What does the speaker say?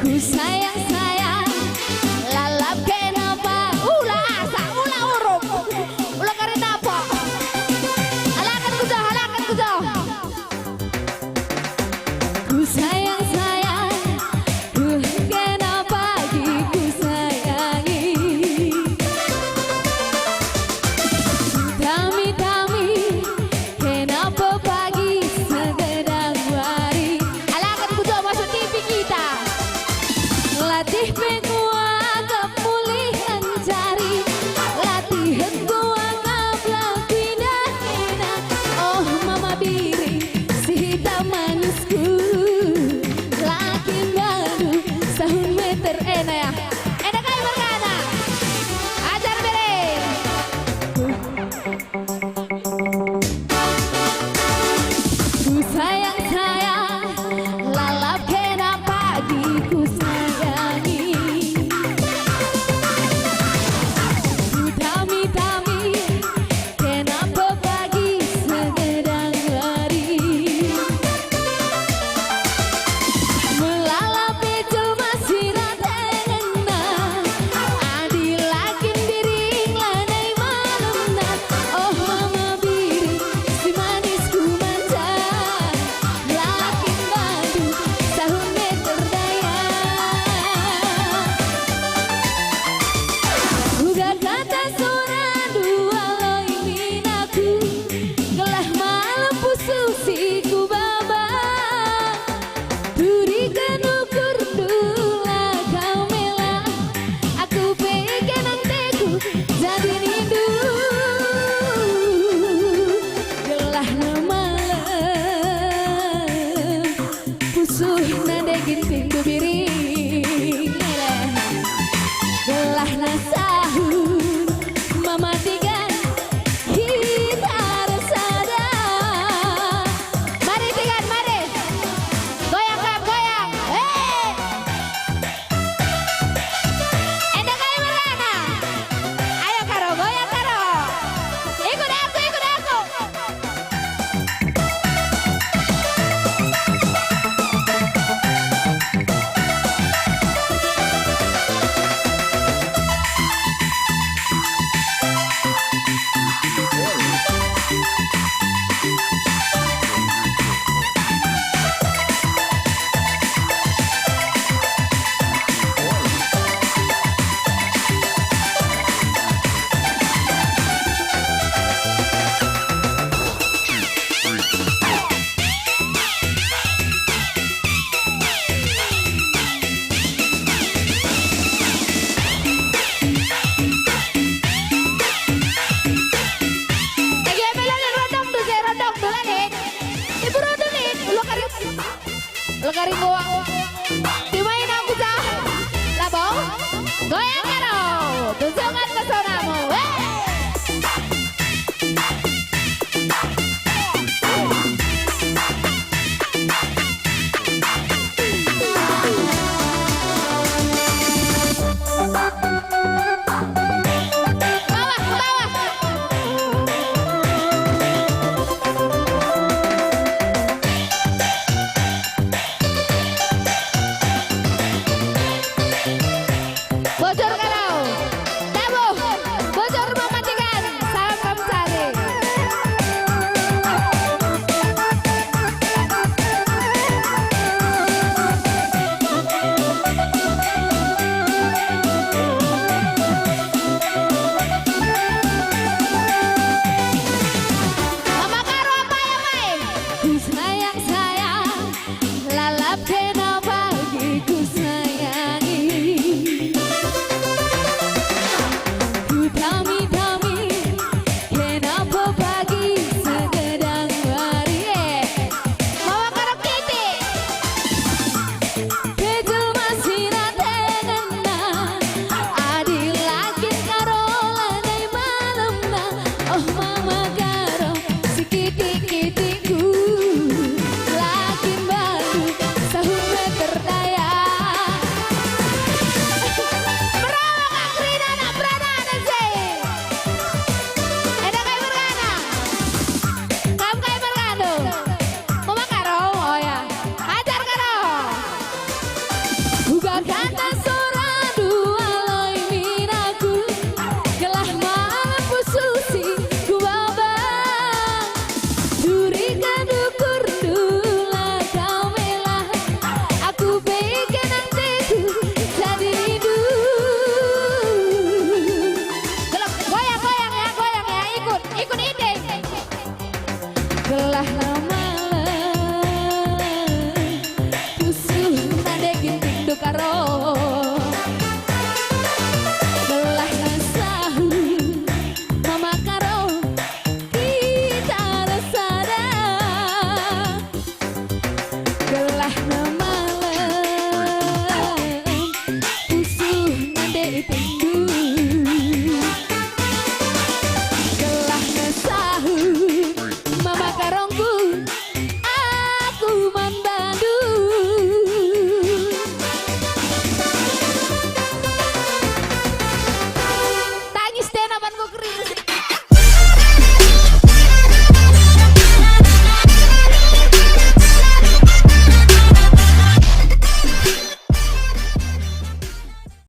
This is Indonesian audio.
Ku sayang sayang lalap kenapa ulah asa ulah urup ulah karena apa halakan kuda ku sayang sayang kenapa ku sayangi dami-dami kenapa pagi sedang hari halakan kuda masuk TV kita latih penguat kemulihan jari latihan kuat pindah enak oh mama biri si hitam manisku laki baru sahun meter enak ya enak kali berkana ajar bere ku sayang sayang lalap kenapa ku sayangi kata seorang dua loy minaku kelah mampu susi ku babang duri kadukur dula kau melah aku bikin nantiku jadi hidup. Goyang ya ikut ide gelah malam kusuh nade ginting karo